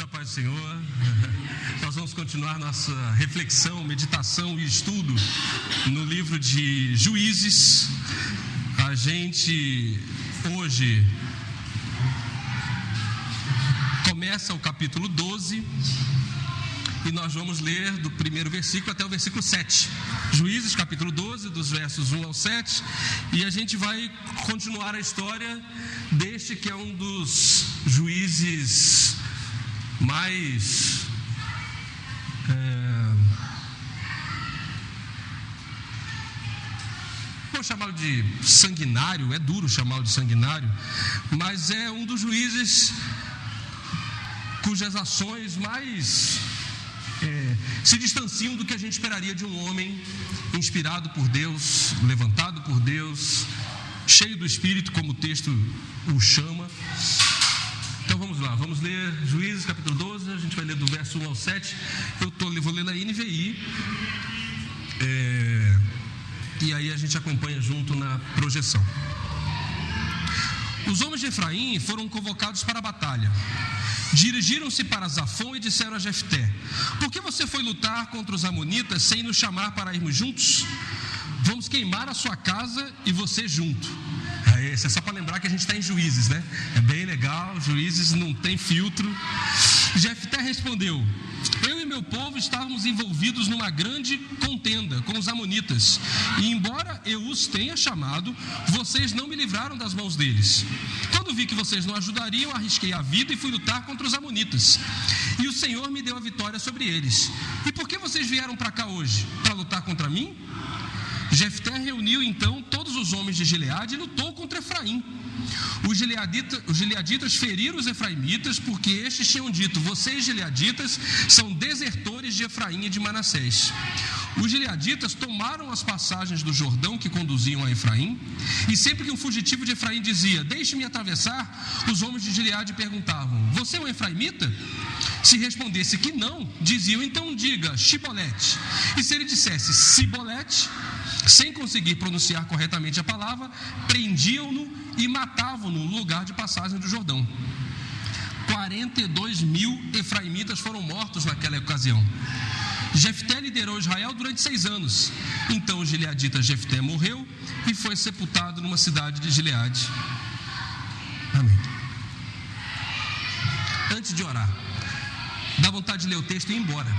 A paz do Senhor. Nós vamos continuar nossa reflexão, meditação e estudo no livro de Juízes. A gente hoje começa o capítulo 12 e nós vamos ler do primeiro versículo até o versículo 7. Juízes, capítulo 12, dos versos 1 ao 7. E a gente vai continuar a história deste que é um dos juízes mais vou chamá-lo de sanguinário. É duro chamá-lo de sanguinário, mas é um dos juízes cujas ações mais se distanciam do que a gente esperaria de um homem inspirado por Deus, levantado por Deus, cheio do Espírito, como o texto o chama. Então vamos lá, vamos ler Juízes capítulo 12, a gente vai ler do verso 1 ao 7. Eu vou ler na NVI, e aí a gente acompanha junto na projeção. Os homens de Efraim foram convocados para a batalha. Dirigiram-se para Zafon e disseram a Jefté: por que você foi lutar contra os amonitas sem nos chamar para irmos juntos? Vamos queimar a sua casa e você junto. Isso é só para lembrar que a gente está em Juízes, né? É bem legal, Juízes não tem filtro. Jefté respondeu: eu e meu povo estávamos envolvidos numa grande contenda com os amonitas, e embora eu os tenha chamado, vocês não me livraram das mãos deles. Quando vi que vocês não ajudariam, arrisquei a vida e fui lutar contra os amonitas, e o Senhor me deu a vitória sobre eles. E por que vocês vieram para cá hoje? Para lutar contra mim? Jefté reuniu então todos os homens de Gileade e lutou contra Efraim. Os gileaditas feriram os efraimitas, porque estes tinham dito: vocês, gileaditas, são desertores de Efraim e de Manassés. Os gileaditas tomaram as passagens do Jordão que conduziam a Efraim, e sempre que um fugitivo de Efraim dizia: deixe-me atravessar, os homens de Gileade perguntavam: você é um efraimita? Se respondesse que não, diziam: então diga Shibolete. E se ele dissesse Sibolete, sem conseguir pronunciar corretamente a palavra, prendiam-no e matavam-no no lugar de passagem do Jordão. 42.000 efraimitas foram mortos naquela ocasião. Jefté liderou Israel durante 6 anos. Então o gileadita Jefté morreu e foi sepultado numa cidade de Gileade. Amém. Antes de orar, dá vontade de ler o texto e ir embora.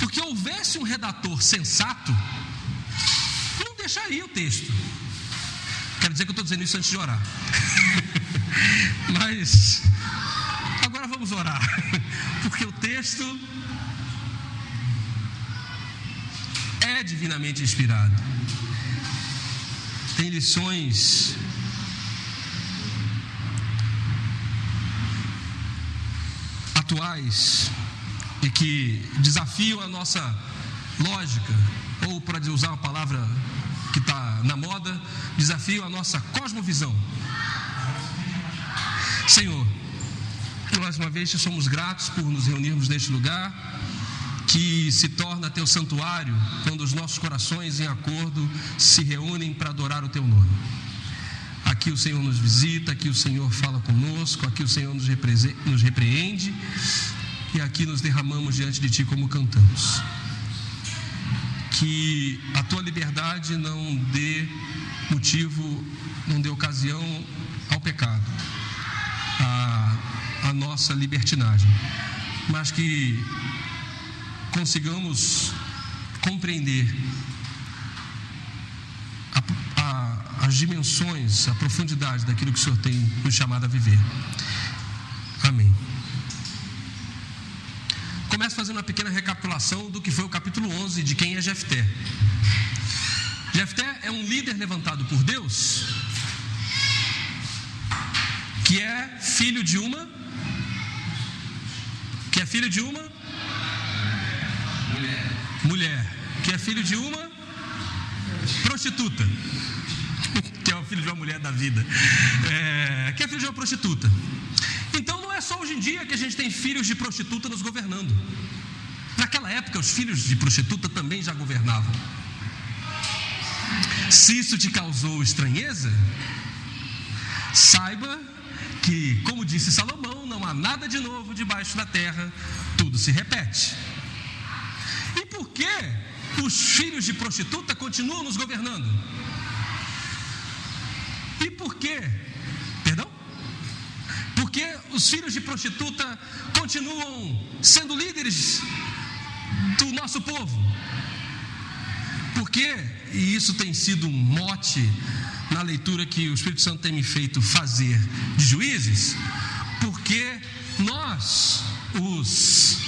Porque houvesse um redator sensato, não deixaria o texto. Quero dizer que eu estou dizendo isso antes de orar. Mas agora vamos orar, porque o texto é divinamente inspirado. Tem lições atuais e que desafiam a nossa lógica, ou, para usar uma palavra que está na moda, desafiam a nossa cosmovisão. Senhor, mais uma vez te somos gratos por nos reunirmos neste lugar, que se torna teu santuário quando os nossos corações em acordo se reúnem para adorar o teu nome. Aqui o Senhor nos visita, aqui o Senhor fala conosco, aqui o Senhor nos repreende, e aqui nos derramamos diante de Ti como cantamos. Que a Tua liberdade não dê motivo, não dê ocasião ao pecado, a nossa libertinagem, mas que consigamos compreender as dimensões, a profundidade daquilo que o Senhor tem nos chamado a viver. Amém. Começo fazendo uma pequena recapitulação do que foi o capítulo 11, de quem é Jefté. Jefté é um líder levantado por Deus, que é filho de uma mulher, que é filho de uma prostituta, que é o filho de uma mulher da vida, que é filho de uma prostituta. Então não é só hoje em dia que a gente tem filhos de prostituta nos governando. Naquela época os filhos de prostituta também já governavam. Se isso te causou estranheza, saiba que, como disse Salomão, não há nada de novo debaixo da terra, tudo se repete. E por que os filhos de prostituta continuam nos governando? E por quê? Perdão? Por que os filhos de prostituta continuam sendo líderes do nosso povo? Porque, e isso tem sido um mote na leitura que o Espírito Santo tem me feito fazer de Juízes, porque nós, os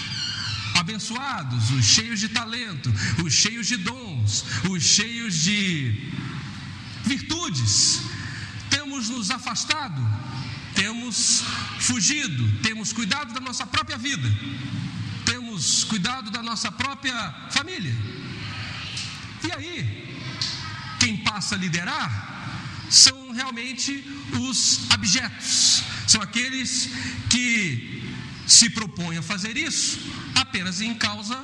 abençoados, os cheios de talento, os cheios de dons, os cheios de virtudes, temos nos afastado, temos fugido, temos cuidado da nossa própria vida, temos cuidado da nossa própria família. E aí, quem passa a liderar são realmente os abjetos, são aqueles que se propõem a fazer isso apenas em causa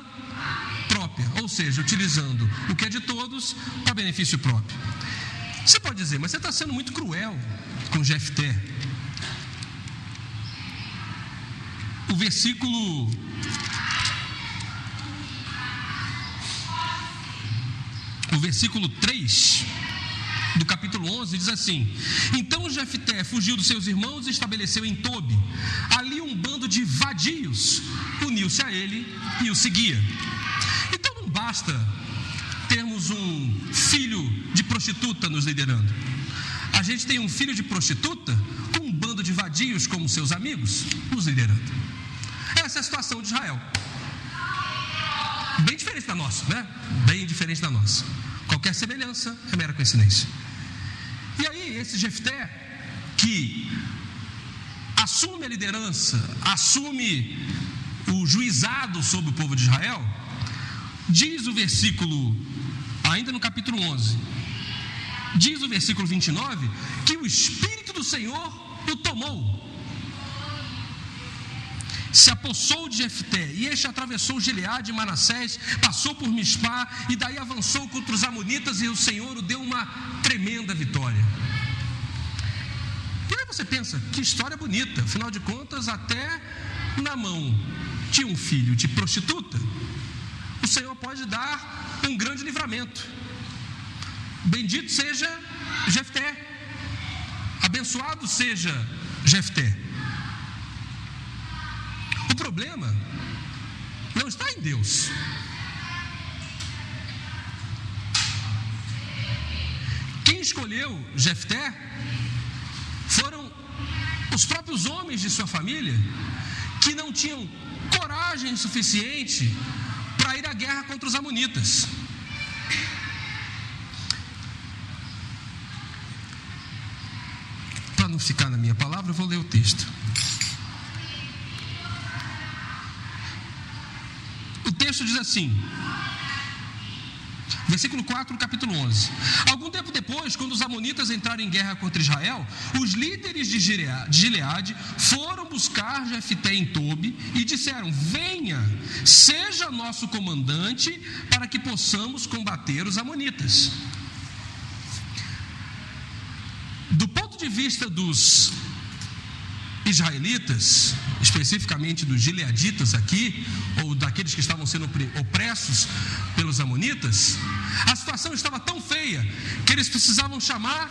própria, ou seja, utilizando o que é de todos para benefício próprio. Você pode dizer, mas você está sendo muito cruel com Jefté. O versículo 3 do capítulo 11 diz assim: então Jefté fugiu dos seus irmãos e estabeleceu em Tobi. Ali um bando de vadios uniu-se a ele e o seguia. Então não basta termos um filho de prostituta nos liderando. A gente tem um filho de prostituta com um bando de vadios como seus amigos nos liderando. Essa é a situação de Israel. Bem diferente da nossa, né? Bem diferente da nossa. Qualquer semelhança é mera coincidência. E aí, esse Jefté, que assume a liderança, assume o juizado sobre o povo de Israel, diz o versículo, ainda no capítulo 11, diz o versículo 29, que o Espírito do Senhor o tomou. Se apossou de Jefté, e este atravessou Gileade e Manassés, passou por Mispá, e daí avançou contra os amonitas, e o Senhor o deu uma tremenda vitória. E aí você pensa, que história bonita, afinal de contas, até na mão de um filho de prostituta, o Senhor pode dar um grande livramento. Bendito seja Jefté, abençoado seja Jefté. O problema não está em Deus. Quem escolheu Jefté foram os próprios homens de sua família, que não tinham coragem suficiente para ir à guerra contra os amonitas. Para não ficar na minha palavra, eu vou ler o texto. O texto diz assim, versículo 4 do capítulo 11: algum tempo depois, quando os amonitas entraram em guerra contra Israel, os líderes de Gileade foram buscar Jefté em Tobi e disseram: venha, seja nosso comandante, para que possamos combater os amonitas. Do ponto de vista dos israelitas, especificamente dos gileaditas aqui, ou daqueles que estavam sendo opressos pelos amonitas, a situação estava tão feia que eles precisavam chamar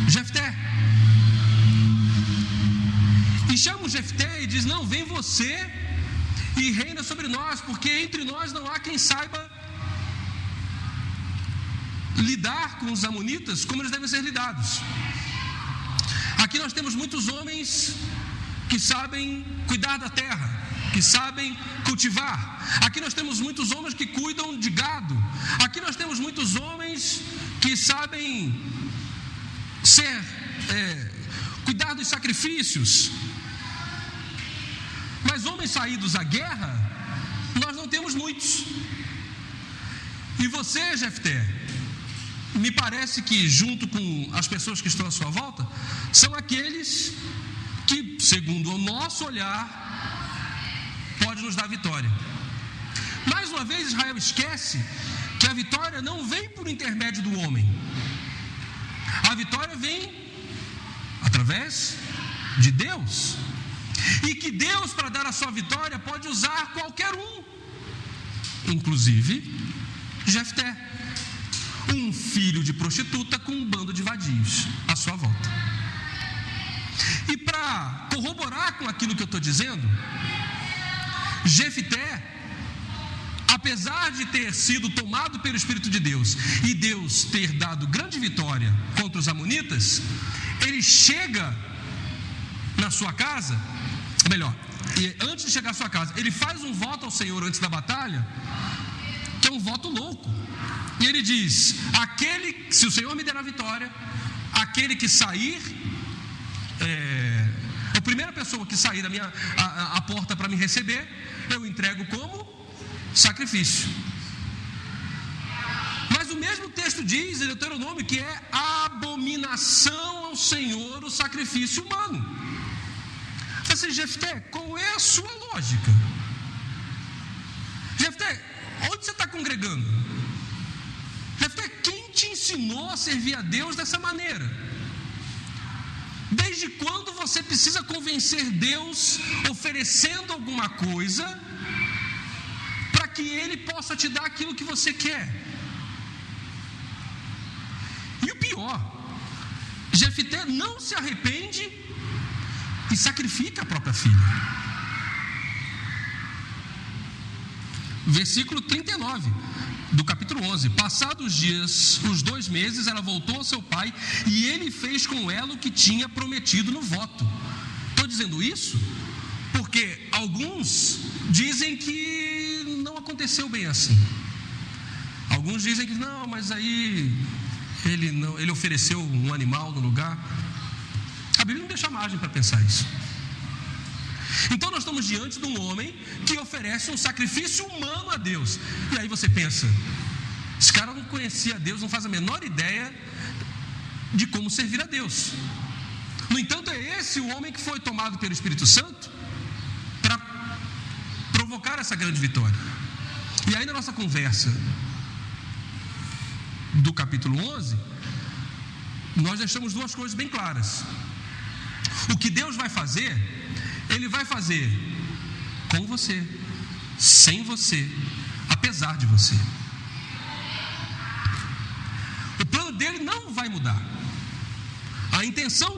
Jefté. E chamam Jefté e diz: não, vem você e reina sobre nós, porque entre nós não há quem saiba lidar com os amonitas como eles devem ser lidados. Aqui nós temos muitos homens que sabem cuidar da terra, que sabem cultivar. Aqui nós temos muitos homens que cuidam de gado. Aqui nós temos muitos homens que sabem cuidar dos sacrifícios. Mas homens saídos à guerra, nós não temos muitos. E você, Jefté, me parece que, junto com as pessoas que estão à sua volta, são aqueles que, segundo o nosso olhar, pode nos dar vitória. Mais uma vez, Israel esquece que a vitória não vem por intermédio do homem. A vitória vem através de Deus. E que Deus, para dar a sua vitória, pode usar qualquer um, inclusive Jefté, um filho de prostituta com um bando de vadios à sua volta. E para corroborar com aquilo que eu estou dizendo, Jefté, apesar de ter sido tomado pelo Espírito de Deus e Deus ter dado grande vitória contra os amonitas, ele chega na sua casa, antes de chegar à sua casa, ele faz um voto ao Senhor antes da batalha, que é um voto louco. E ele diz: se o Senhor me der a vitória, aquele que sair, a primeira pessoa que sair da a porta para me receber, eu entrego como sacrifício. Mas o mesmo texto diz em Deuteronômio que é abominação ao Senhor o sacrifício humano. Assim, Jefté, qual é a sua lógica? Jefté, onde você está congregando? Jefté, quem te ensinou a servir a Deus dessa maneira? Desde quando você precisa convencer Deus oferecendo alguma coisa para que Ele possa te dar aquilo que você quer? E o pior, Jefté não se arrepende e sacrifica a própria filha. Versículo 39 do capítulo 11: passados os dias, os 2 meses, ela voltou ao seu pai e ele fez com ela o que tinha prometido no voto. Estou dizendo isso porque alguns dizem que não aconteceu bem assim. Alguns dizem que não, mas aí ele ofereceu um animal no lugar. A Bíblia não deixa margem para pensar isso. Então nós estamos diante de um homem que oferece um sacrifício humano a Deus. E aí você pensa, esse cara não conhecia Deus, não faz a menor ideia de como servir a Deus. No entanto, é esse o homem que foi tomado pelo Espírito Santo para provocar essa grande vitória. E aí na nossa conversa do capítulo 11, nós deixamos 2 coisas bem claras. O que Deus vai fazer, Ele vai fazer com você, sem você, apesar de você. O plano dele não vai mudar. A intenção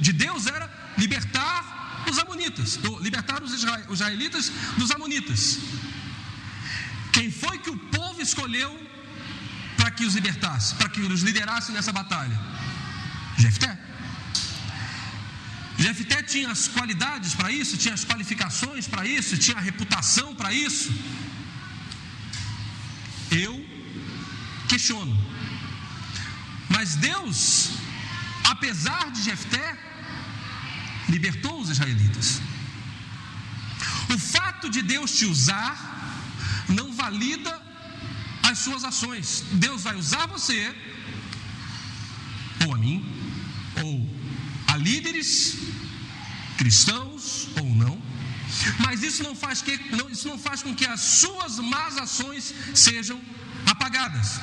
de Deus era libertar os amonitas, libertar os israelitas dos amonitas. Quem foi que o povo escolheu para que os libertasse, para que os liderasse nessa batalha? Jefté. Jefté tinha as qualidades para isso, tinha as qualificações para isso, tinha a reputação para isso. Eu questiono. Mas Deus, apesar de Jefté, libertou os israelitas. O fato de Deus te usar não valida as suas ações. Deus vai usar você, ou a mim, ou a líderes cristãos ou não, mas isso não faz com que as suas más ações sejam apagadas.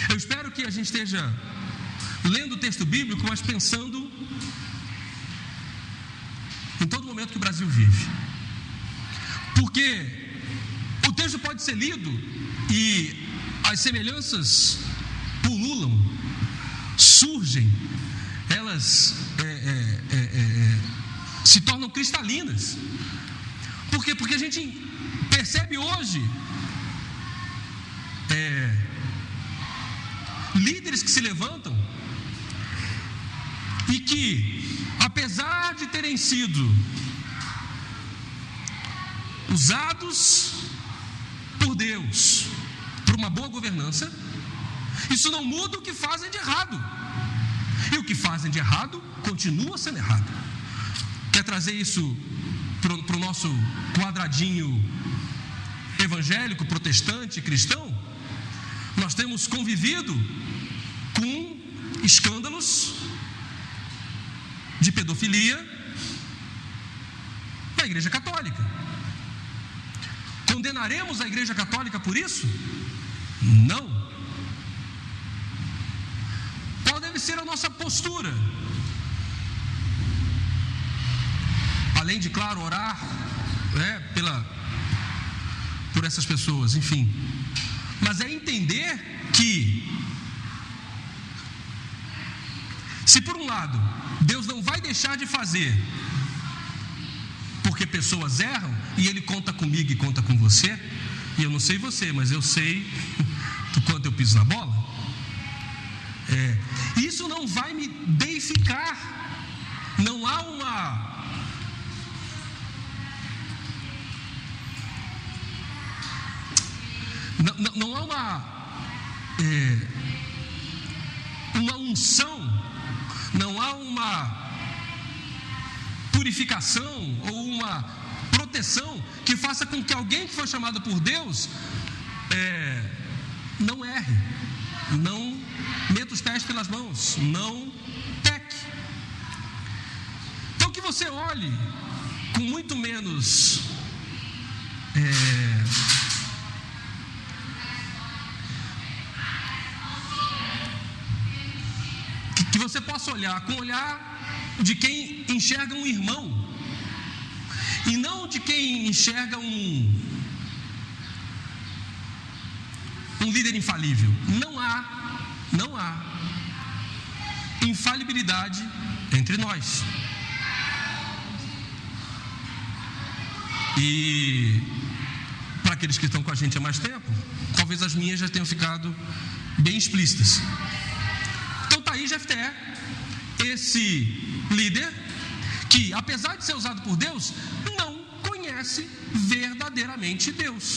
Eu espero que a gente esteja lendo o texto bíblico, mas pensando em todo momento que o Brasil vive, porque o texto pode ser lido e as semelhanças pululam, surgem, elas se tornam cristalinas. Por quê? Porque a gente percebe hoje líderes que se levantam e que, apesar de terem sido usados por Deus para uma boa governança, isso não muda o que fazem de errado. E o que fazem de errado continua sendo errado. Quer trazer isso para o nosso quadradinho evangélico, protestante, cristão? Nós temos convivido com escândalos de pedofilia na Igreja Católica. Condenaremos a Igreja Católica por isso? Não. Qual deve ser a nossa postura além de, claro, orar por essas pessoas, enfim. Mas é entender que, se por um lado, Deus não vai deixar de fazer, porque pessoas erram, e Ele conta comigo e conta com você, e eu não sei você, mas eu sei do quanto eu piso na bola. Isso não vai me deificar. Não há uma unção, não há uma purificação ou uma proteção que faça com que alguém que foi chamado por Deus não erre, não meta os pés pelas mãos, não peque. Então que você olhe com muito menos que você possa olhar com o olhar de quem enxerga um irmão, e não de quem enxerga um líder infalível. Não há infalibilidade entre nós. E para aqueles que estão com a gente há mais tempo, talvez as minhas já tenham ficado bem explícitas. Então está aí Jefté, esse líder que, apesar de ser usado por Deus, não conhece verdadeiramente Deus.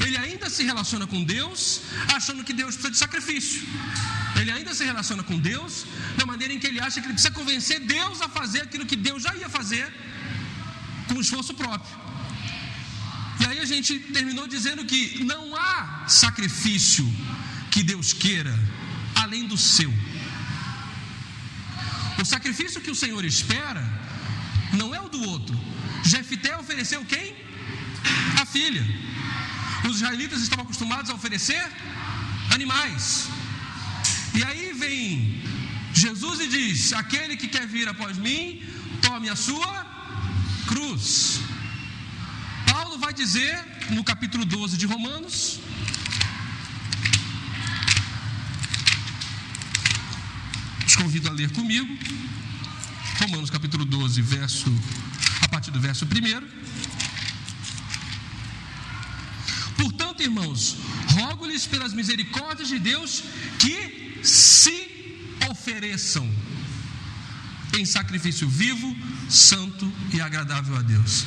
Ele ainda se relaciona com Deus achando que Deus precisa de sacrifício. Ele ainda se relaciona com Deus da maneira em que ele acha que ele precisa convencer Deus a fazer aquilo que Deus já ia fazer com esforço próprio. E aí a gente terminou dizendo que não há sacrifício que Deus queira além do seu. O sacrifício que o Senhor espera não é o do outro. Jefté ofereceu quem? A filha. Os israelitas estavam acostumados a oferecer animais. E aí vem Jesus e diz: aquele que quer vir após mim, tome a sua cruz. Paulo vai dizer no capítulo 12 de Romanos, os convido a ler comigo, Romanos capítulo 12, a partir do verso 1. Portanto, irmãos, rogo-lhes pelas misericórdias de Deus que se ofereçam em sacrifício vivo, santo e agradável a Deus.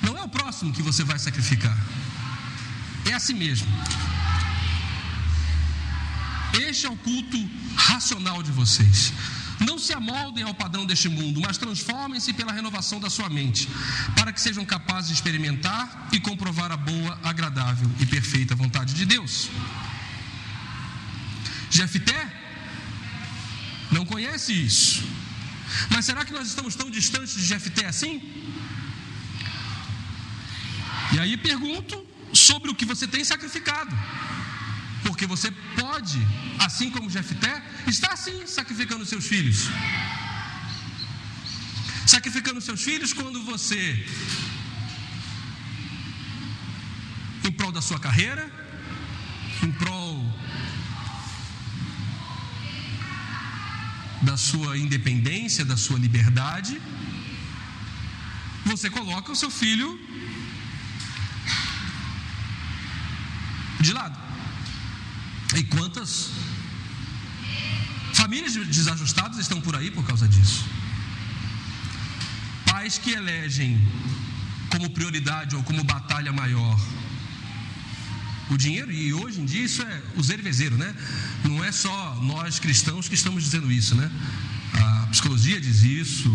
Não é o próximo que você vai sacrificar, é a si mesmo. Este é o culto racional de vocês. Não se amoldem ao padrão deste mundo, mas transformem-se pela renovação da sua mente, para que sejam capazes de experimentar e comprovar a boa, agradável e perfeita vontade de Deus. Jefté não conhece isso. Mas será que nós estamos tão distantes de Jefté assim? E aí pergunto sobre o que você tem sacrificado. Porque você pode, assim como Jefté, estar sim sacrificando seus filhos. Sacrificando seus filhos quando você, em prol da sua carreira, em prol da sua independência, da sua liberdade, você coloca o seu filho de lado. E quantas famílias desajustadas estão por aí por causa disso? Pais que elegem como prioridade ou como batalha maior o dinheiro, e hoje em dia isso é o zero e vezeiro, né? Não é só nós cristãos que estamos dizendo isso, né? A psicologia diz isso,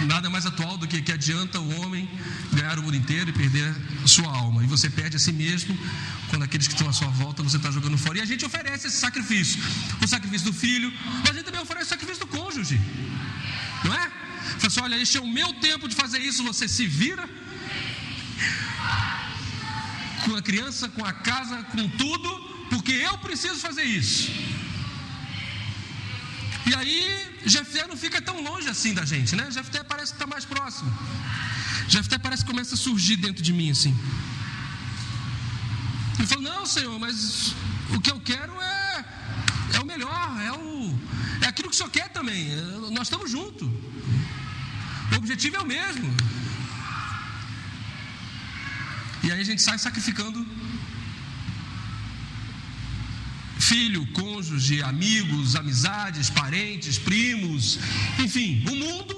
nada mais atual do que adianta o homem ganhar o mundo inteiro e perder a sua alma, e você perde a si mesmo quando aqueles que estão à sua volta você está jogando fora. E a gente oferece esse sacrifício, o sacrifício do filho, mas a gente também oferece o sacrifício do cônjuge, não é? Fala assim: olha, este é o meu tempo de fazer isso, você se vira com a criança, com a casa, com tudo, porque eu preciso fazer isso. E aí, Jefté não fica tão longe assim da gente, né? Jefté parece que está mais próximo. Jefté parece que começa a surgir dentro de mim, assim. Ele falou, não, Senhor, mas o que eu quero é o melhor, é aquilo que o Senhor quer também. Nós estamos juntos. O objetivo é o mesmo. E aí a gente sai sacrificando filho, cônjuge, amigos, amizades, parentes, primos, enfim, o mundo,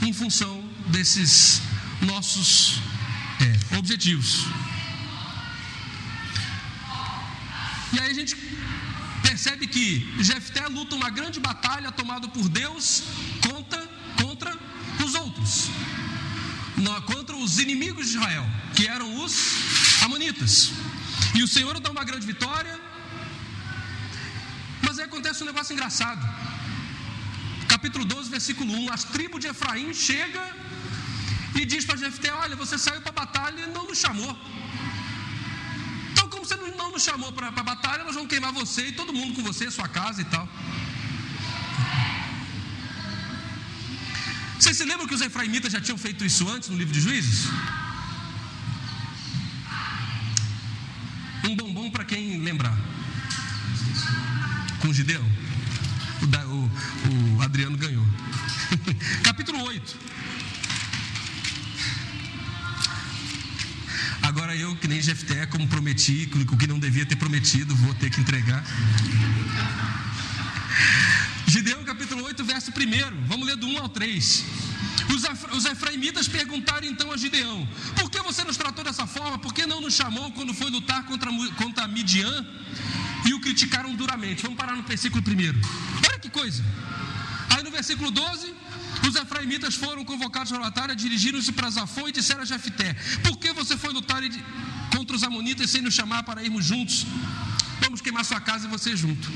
em função desses nossos objetivos. E aí a gente percebe que Jefté luta uma grande batalha tomada por Deus contra os outros, contra os inimigos de Israel, que eram os amonitas. E o Senhor dá uma grande vitória, mas aí acontece um negócio engraçado. Capítulo 12, versículo 1, as tribos de Efraim chegam e diz para Jefté, olha, você saiu para a batalha e não nos chamou. Então, como você não nos chamou para a batalha, nós vamos queimar você e todo mundo com você, sua casa e tal. Vocês se lembram que os efraimitas já tinham feito isso antes no livro de Juízes? Um bombom para quem lembrar. Com Gideão. O Adriano ganhou. Capítulo 8. Agora eu, que nem Jefté, como prometi, o que não devia ter prometido, vou ter que entregar. Gideão, capítulo 8, verso 1. Vamos ler do 1 ao 3. Os efraimitas perguntaram então a Gideão, por que você nos tratou dessa forma? Por que não nos chamou quando foi lutar contra Midian? E o criticaram duramente. Vamos parar no versículo 1. Olha que coisa. Aí no versículo 12, os efraimitas foram convocados para a batalha, dirigiram-se para Zafon e disseram a Jefté, por que você foi lutar contra os amonitas sem nos chamar para irmos juntos? Vamos queimar sua casa e você junto.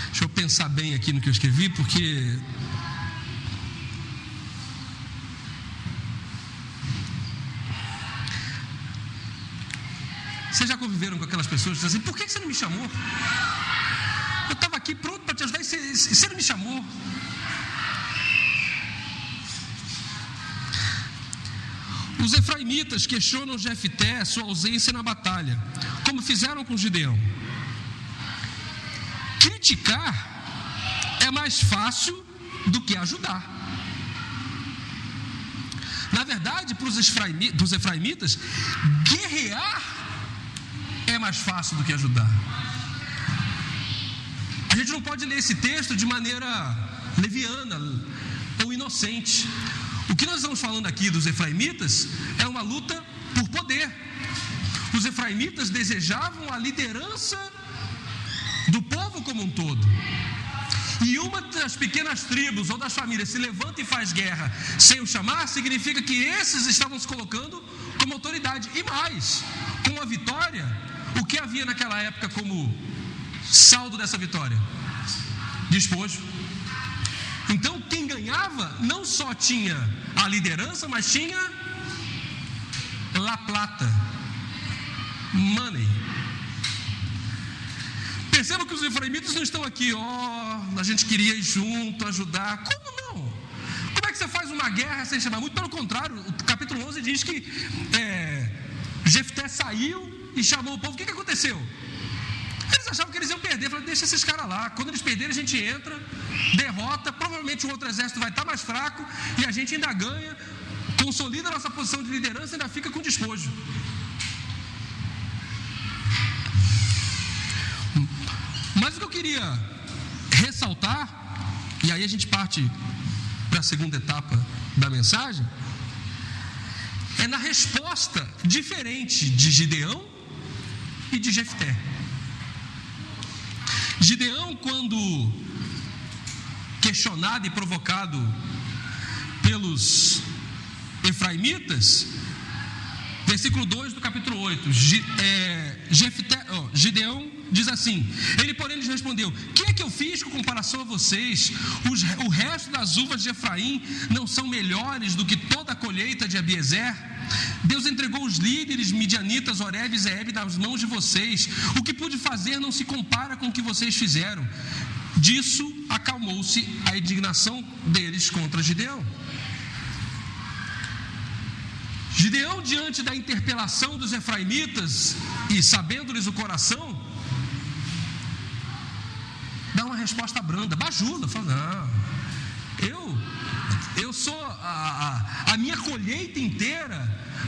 Deixa eu pensar bem aqui no que eu escrevi, porque vocês já conviveram com aquelas pessoas que dizem assim, por que você não me chamou? Eu estava aqui pronto para te ajudar e você não me chamou. Os efraimitas questionam Jefté sua ausência na batalha, como fizeram com Gideão. Criticar é mais fácil do que ajudar. Na verdade, para os efraimitas, guerrear é mais fácil do que ajudar. A gente não pode ler esse texto de maneira leviana ou inocente. O que nós estamos falando aqui dos efraimitas é uma luta por poder. Os efraimitas desejavam a liderança do povo como um todo. E uma das pequenas tribos ou das famílias se levanta e faz guerra sem o chamar, significa que esses estavam se colocando como autoridade. E mais, com a vitória, o que havia naquela época como saldo dessa vitória? Despojo. Então quem ganhava não só tinha a liderança, mas tinha la plata, money. Perceba que os efraimitas não estão aqui, a gente queria ir junto, ajudar. Como não? Como é que você faz uma guerra sem chamar? Muito pelo contrário, o capítulo 11 diz que Jefté saiu e chamou o povo. O que aconteceu? Eles achavam que eles iam perder. Falaram, deixa esses caras lá. Quando eles perderem, a gente entra, derrota. Provavelmente o outro exército vai estar mais fraco e a gente ainda ganha, consolida a nossa posição de liderança e ainda fica com despojo. Mas o que eu queria ressaltar, e aí a gente parte para a segunda etapa da mensagem, é na resposta diferente de Gideão e de Jefté. Gideão, quando questionado e provocado pelos efraimitas, versículo 2 do capítulo 8, Gideão diz assim, ele porém lhes respondeu, que é que eu fiz com comparação a vocês? O resto das uvas de Efraim não são melhores do que toda a colheita de Abiezer? Deus entregou os líderes midianitas, Oreb e Zeeb, nas mãos de vocês. O que pude fazer não se compara com o que vocês fizeram. Disso acalmou-se a indignação deles contra Gideão. Gideão, diante da interpelação dos efraimitas e sabendo-lhes o coração, dá uma resposta branda, bajula, fala: não, eu sou a minha colheita inteira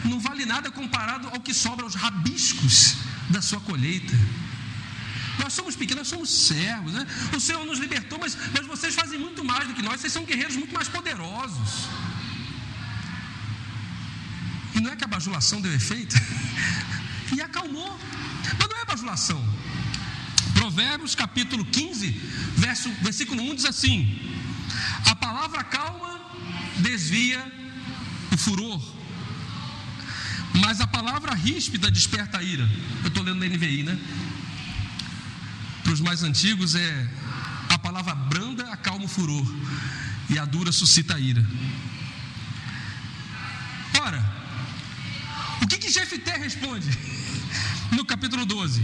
não vale nada comparado ao que sobra, aos rabiscos da sua colheita. Nós somos pequenos, nós somos servos, né? O Senhor nos libertou, mas vocês fazem muito mais do que nós, vocês são guerreiros muito mais poderosos. E não é que a bajulação deu efeito? E acalmou. Mas não é bajulação. Provérbios capítulo 15, versículo 1 diz assim: a palavra calma desvia o furor, mas a palavra ríspida desperta a ira. Eu estou lendo na NVI, né? Para os mais antigos a palavra branda acalma o furor e a dura suscita a ira. Ora, o que Jefté responde no capítulo 12?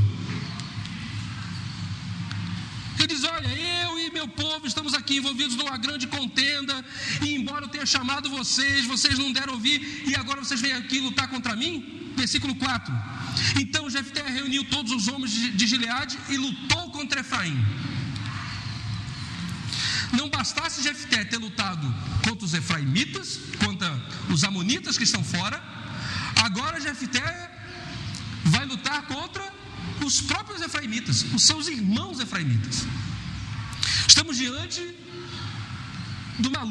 Ele diz: olha, eu e meu povo estamos aqui envolvidos numa grande contenda, e embora eu tenha chamado vocês não deram ouvir, e agora vocês vêm aqui lutar contra mim? Versículo 4: então Jefté reuniu todos os homens de Gileade e lutou contra Efraim. Não bastasse Jefté ter lutado contra os efraimitas, contra os amonitas que estão fora, agora Jefté vai lutar contra os próprios efraimitas, os seus irmãos efraimitas. Estamos diante de uma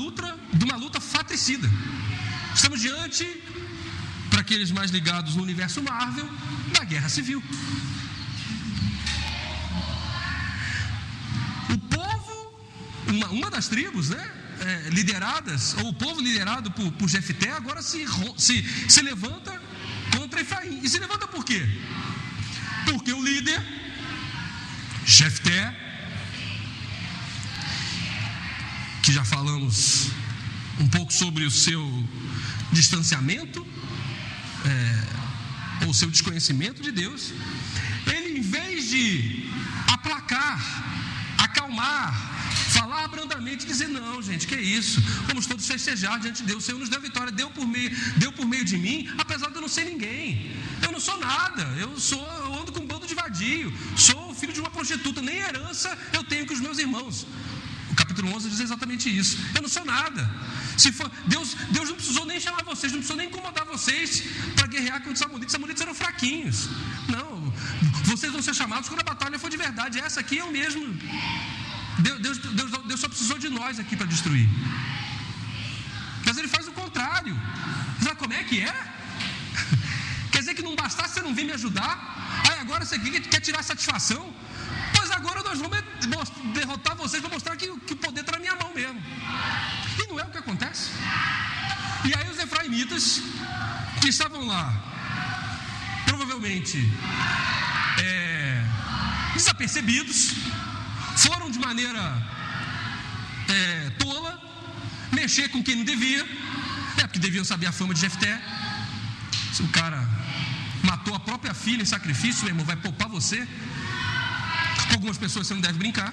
luta fratricida. Estamos diante, para aqueles mais ligados no universo Marvel, da guerra civil. O povo, uma das tribos, né, lideradas, ou o povo liderado por Jefté, agora se levanta contra Efraim. E se levanta por quê? Porque o líder, Jefté, que já falamos um pouco sobre o seu distanciamento, ou seu desconhecimento de Deus, ele, em vez de aplacar, acalmar, falar brandamente, dizer: não, gente, que é isso, vamos todos festejar diante de Deus, o Senhor nos deu vitória, deu por meio de mim, apesar de eu não ser ninguém, eu não sou nada, eu ando com um bando de vadio, sou filho de uma prostituta, nem herança eu tenho com os meus irmãos. O capítulo 11 diz exatamente isso: eu não sou nada. Se for, Deus não precisou nem chamar vocês, não precisou nem incomodar vocês para guerrear contra os amonitas eram fraquinhos. Não, vocês vão ser chamados quando a batalha for de verdade. Essa aqui é o mesmo. Deus só precisou de nós aqui para destruir. Mas ele faz o contrário. Sabe como é que é? Quer dizer que não bastasse você não vir me ajudar, aí agora você quer tirar satisfação? Pois agora nós vamos derrotar vocês para mostrar que o poder está na minha mão mesmo. E não é o que acontece. E aí os efraimitas que estavam lá, provavelmente desapercebidos, foram de maneira tola mexer com quem não devia, porque deviam saber a fama de Jefté. Se o cara matou a própria filha em sacrifício, meu irmão, vai poupar você. Com algumas pessoas você não deve brincar.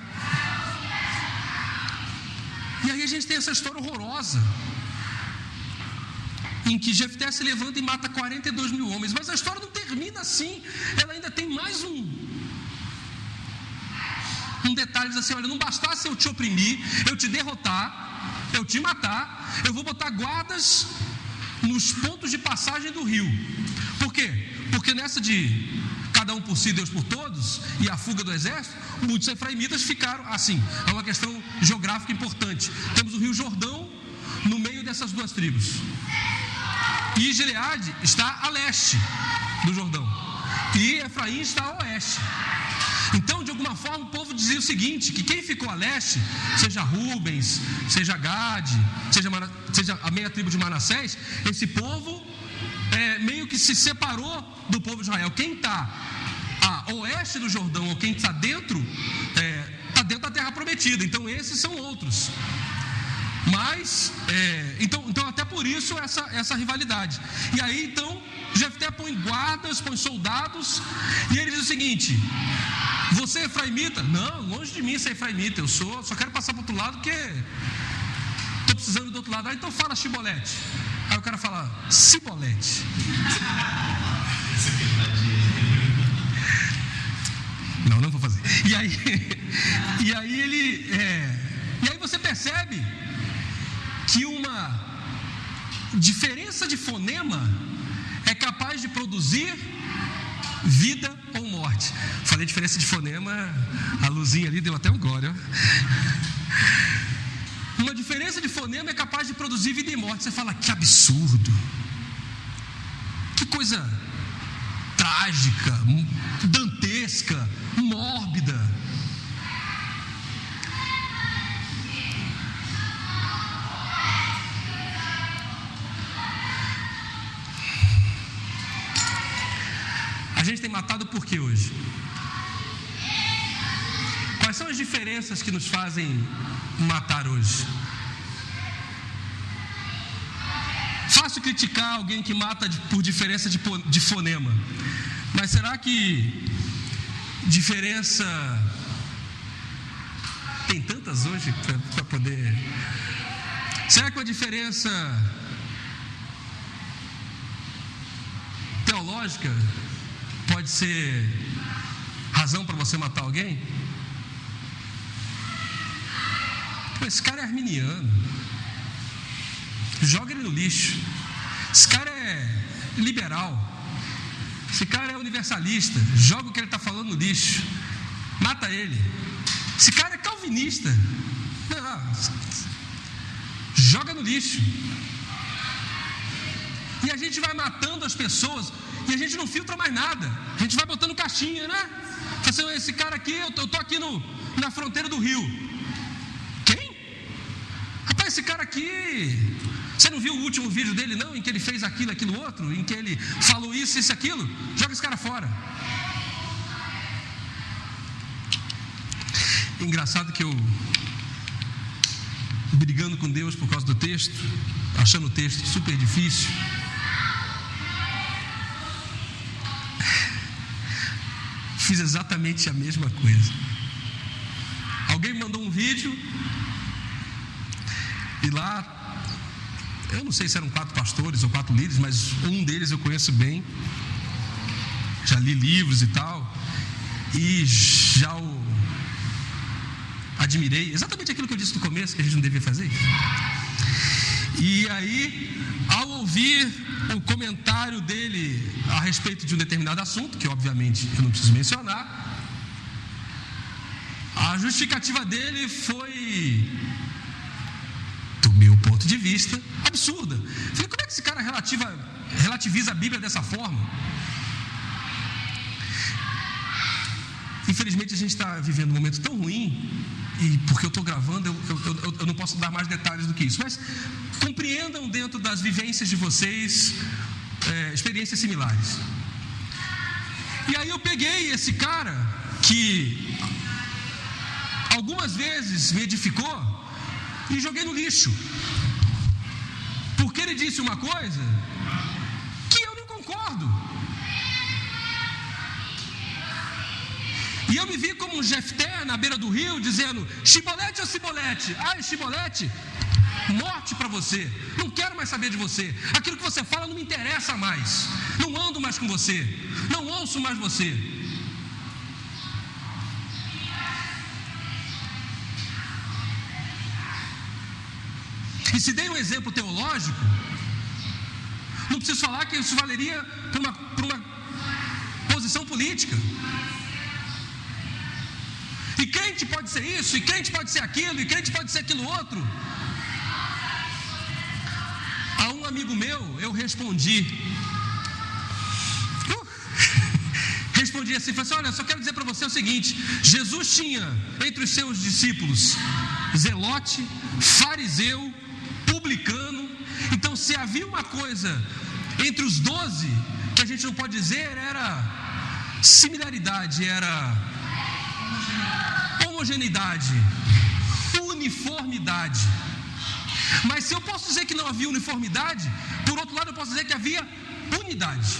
E aí a gente tem essa história horrorosa, em que Jefté se levanta e mata 42 mil homens. Mas a história não termina assim. Ela ainda tem mais um detalhe, diz assim: olha, não bastasse eu te oprimir, eu te derrotar, eu te matar, eu vou botar guardas nos pontos de passagem do rio. Por quê? Porque nessa de cada um por si, Deus por todos, e a fuga do exército, muitos efraimitas ficaram assim. É uma questão geográfica importante. Temos o rio Jordão no meio dessas duas tribos, e Gileade está a leste do Jordão, e Efraim está a oeste. Então, de alguma forma, o povo dizia o seguinte: que quem ficou a leste, seja Rubens, seja Gade, seja a meia tribo de Manassés, esse povo meio que se separou do povo de Israel. Quem está a oeste do Jordão, ou quem está dentro da terra prometida. Então esses são outros. Mas, então até por isso essa rivalidade. E aí então Jefté põe guardas, põe soldados, e ele diz o seguinte: você é efraimita? Não, longe de mim ser efraimita, eu só quero passar para o outro lado porque estou precisando do outro lado. Então fala Shibolete. Aí o cara fala Cibolete. Não vou fazer. E aí e aí você percebe que uma diferença de fonema é capaz de produzir vida ou morte. Falei diferença de fonema, a luzinha ali deu até um glória. Uma diferença de fonema é capaz de produzir vida e morte. Você fala, que absurdo, que coisa trágica, dantesca, mórbida. A gente tem matado por quê hoje? Quais são as diferenças que nos fazem matar hoje? Fácil criticar alguém que mata por diferença de fonema, mas será que diferença tem tantas hoje para poder? Será que uma diferença teológica pode ser razão para você matar alguém? Pô, esse cara é arminiano, joga ele no lixo. Esse cara é liberal, esse cara é universalista, joga o que ele está falando no lixo, mata ele. Esse cara é calvinista, joga no lixo. E a gente vai matando as pessoas e a gente não filtra mais nada, a gente vai botando caixinha, né? Assim, esse cara aqui, eu estou aqui na fronteira do Rio. Quem? Rapaz, esse cara aqui, você não viu o último vídeo dele não, em que ele fez aquilo outro, em que ele falou isso, aquilo? Joga esse cara fora. Engraçado que eu, brigando com Deus por causa do texto, achando o texto super difícil, fiz exatamente a mesma coisa. Alguém me mandou um vídeo e lá, eu não sei se eram 4 pastores ou 4 líderes, mas um deles eu conheço bem, já li livros e tal, e já o admirei, exatamente aquilo que eu disse no começo, que a gente não devia fazer. E aí, ao ouvir o comentário dele a respeito de um determinado assunto, que obviamente eu não preciso mencionar, a justificativa dele foi, do meu ponto de vista, absurda. Falei, como é que esse cara relativiza a Bíblia dessa forma? Infelizmente a gente está vivendo um momento tão ruim, e porque eu estou gravando, eu não posso dar mais detalhes do que isso, mas compreendam dentro das vivências de vocês experiências similares. E aí eu peguei esse cara que algumas vezes me edificou e joguei no lixo, porque ele disse uma coisa que eu não concordo. E eu me vi como um Jefté na beira do rio, dizendo, Shibolete ou Cibolete? Ai, Shibolete, morte para você, não quero mais saber de você, aquilo que você fala não me interessa mais, não ando mais com você, não ouço mais você. E se dei um exemplo teológico, não preciso falar que isso valeria para uma posição política. E crente pode ser isso, e crente pode ser aquilo, e crente pode ser aquilo outro. A um amigo meu, eu respondi assim, falei assim, olha, só quero dizer para você o seguinte, Jesus tinha entre os seus discípulos zelote, fariseu, publicano. Então se havia uma coisa entre os 12 que a gente não pode dizer, era similaridade, era homogeneidade, uniformidade. Mas se eu posso dizer que não havia uniformidade, por outro lado eu posso dizer que havia unidade.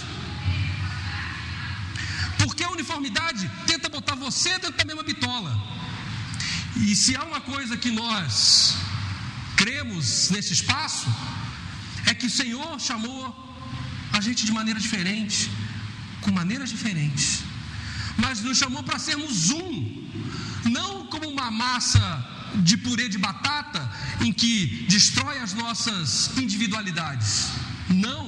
Porque a uniformidade tenta botar você dentro da mesma bitola. E se há uma coisa que nós cremos nesse espaço, é que o Senhor chamou a gente de maneira diferente, com maneiras diferentes, mas nos chamou para sermos um, não como uma massa de purê de batata em que destrói as nossas individualidades. Não,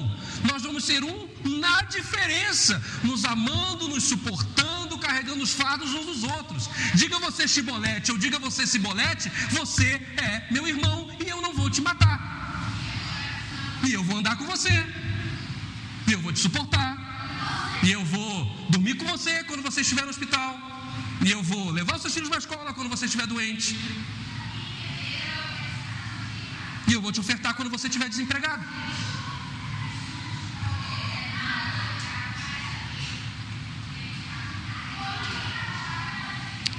nós vamos ser um na diferença, nos amando, nos suportando, carregando os fardos uns dos outros. Diga você Chibolete ou diga você Cibolete, você é meu irmão e eu não vou te matar, e eu vou andar com você, e eu vou te suportar, e eu vou dormir com você quando você estiver no hospital, e eu vou levar os seus filhos na escola quando você estiver doente, e eu vou te ofertar quando você estiver desempregado.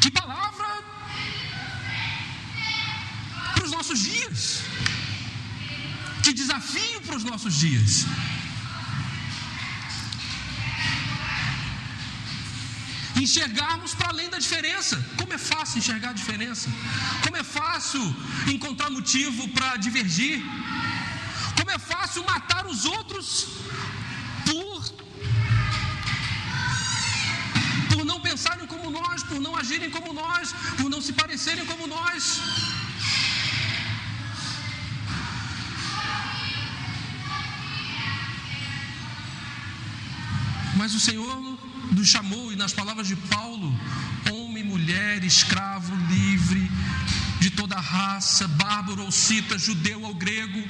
Que palavra para os nossos dias, que desafio para os nossos dias. Enxergarmos para além da diferença. Como é fácil enxergar a diferença, como é fácil encontrar motivo para divergir, como é fácil matar os outros por não pensarem como nós, por não agirem como nós, por não se parecerem como nós. Mas o Senhor nos chamou, e nas palavras de Paulo, homem, mulher, escravo, livre, de toda raça, bárbaro ou cita, judeu ou grego.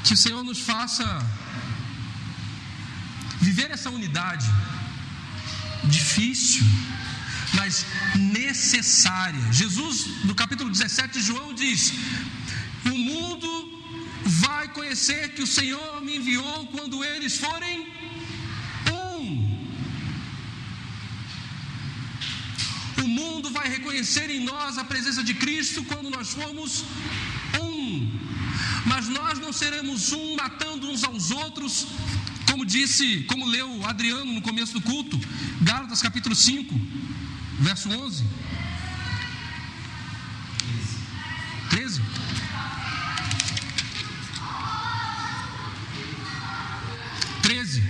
Que o Senhor nos faça viver essa unidade difícil, mas necessária. Jesus, no capítulo 17 de João, diz: o mundo vai conhecer que o Senhor me enviou quando eles forem um. O mundo vai reconhecer em nós a presença de Cristo quando nós formos um. Mas nós não seremos um matando uns aos outros, como leu Adriano no começo do culto, Gálatas capítulo 5, verso 11. 13.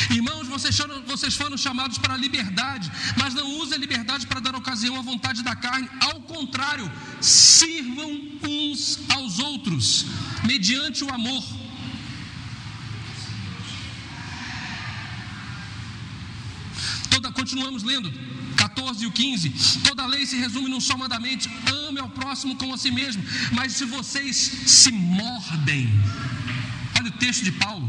Irmãos, vocês foram chamados para a liberdade, mas não usem a liberdade para dar ocasião à vontade da carne. Ao contrário, sirvam uns aos outros, mediante o amor. Continuamos lendo, 14 e o 15. Toda lei se resume num só mandamento: ame ao próximo como a si mesmo. Mas se vocês se mordem, olha o texto de Paulo,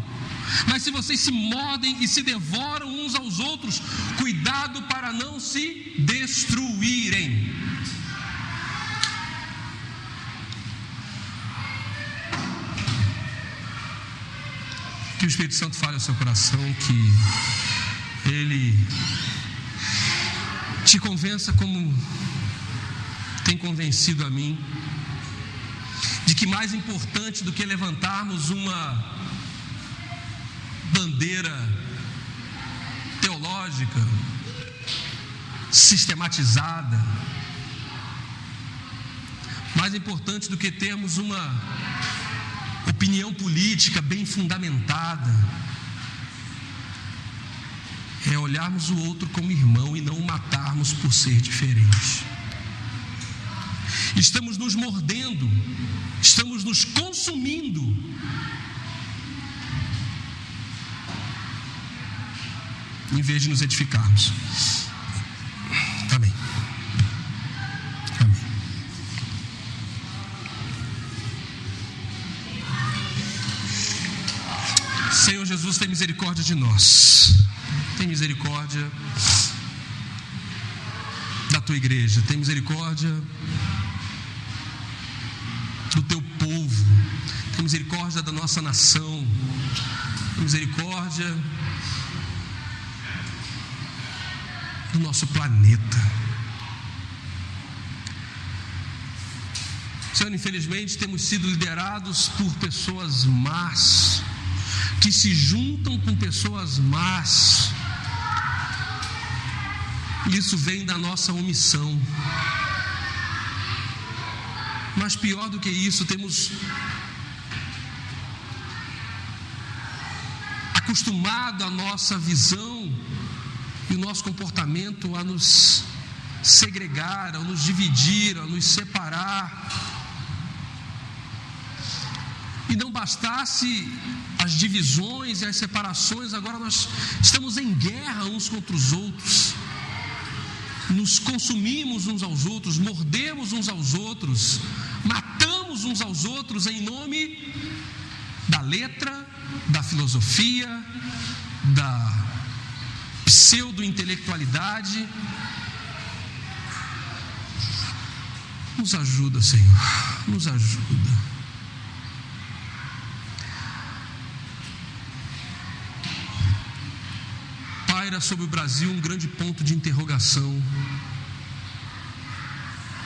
mas se vocês se mordem e se devoram uns aos outros, cuidado para não se destruírem. Que o Espírito Santo fale ao seu coração, que Ele te convença, como tem convencido a mim, de que mais importante do que levantarmos uma bandeira teológica sistematizada, mais importante do que termos uma opinião política bem fundamentada, é olharmos o outro como irmão e não o matarmos por ser diferente. Estamos nos mordendo, estamos nos consumindo, em vez de nos edificarmos. Amém. Amém. Senhor Jesus, tem misericórdia de nós. Tem misericórdia da tua igreja, tem misericórdia do teu povo, tem misericórdia da nossa nação, tem misericórdia do nosso planeta. Senhor, infelizmente temos sido liderados por pessoas más, que se juntam com pessoas más. Isso vem da nossa omissão. Mas pior do que isso, temos acostumado a nossa visão e o nosso comportamento a nos segregar, a nos dividir, a nos separar. E não bastasse as divisões e as separações, agora nós estamos em guerra uns contra os outros. Nos consumimos uns aos outros, mordemos uns aos outros, matamos uns aos outros em nome da letra, da filosofia, da pseudo-intelectualidade. Nos ajuda, Senhor, nos ajuda. Paira sobre o Brasil um grande ponto de interrogação.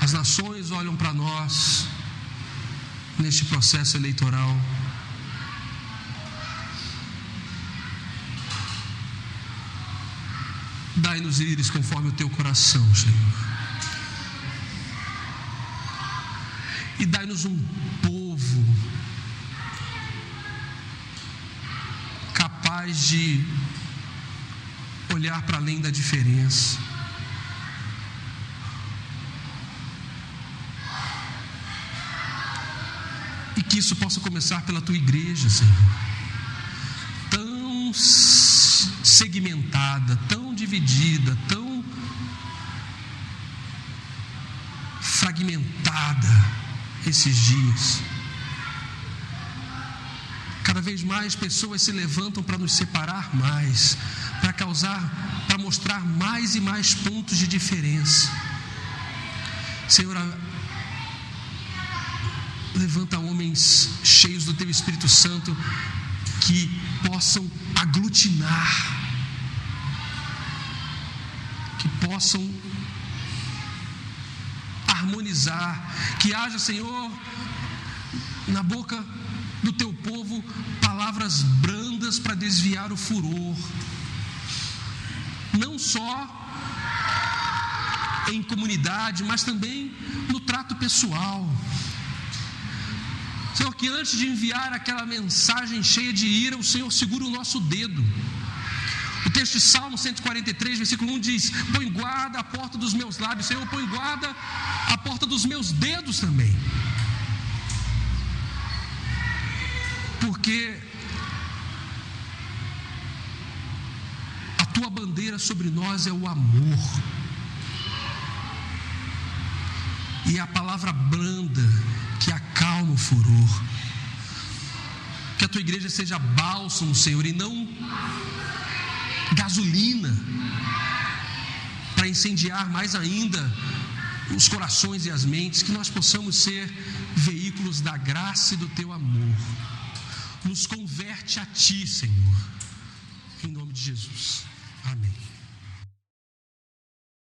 As nações olham para nós neste processo eleitoral. Dai-nos íris conforme o teu coração, Senhor. E dai-nos um povo capaz de olhar para além da diferença. E que isso possa começar pela tua igreja, Senhor. Tão segmentada, tão dividida, tão fragmentada esses dias. Cada vez mais pessoas se levantam para nos separar mais, para mostrar mais e mais pontos de diferença. Senhor, levanta homens cheios do teu Espírito Santo que possam aglutinar, que possam harmonizar, que haja, Senhor, na boca do teu povo palavras brandas para desviar o furor, não só em comunidade, mas também no trato pessoal. Senhor, que antes de enviar aquela mensagem cheia de ira, o Senhor segura o nosso dedo. O texto de Salmo 143, versículo 1 diz: põe guarda à porta dos meus lábios. Senhor, põe guarda à porta dos meus dedos também. Porque a tua bandeira sobre nós é o amor. E é a palavra branda que acalma o furor. Que a tua igreja seja bálsamo, Senhor, e não gasolina para incendiar mais ainda os corações e as mentes. Que nós possamos ser veículos da graça e do teu amor. Nos converte a ti, Senhor, em nome de Jesus. Amém.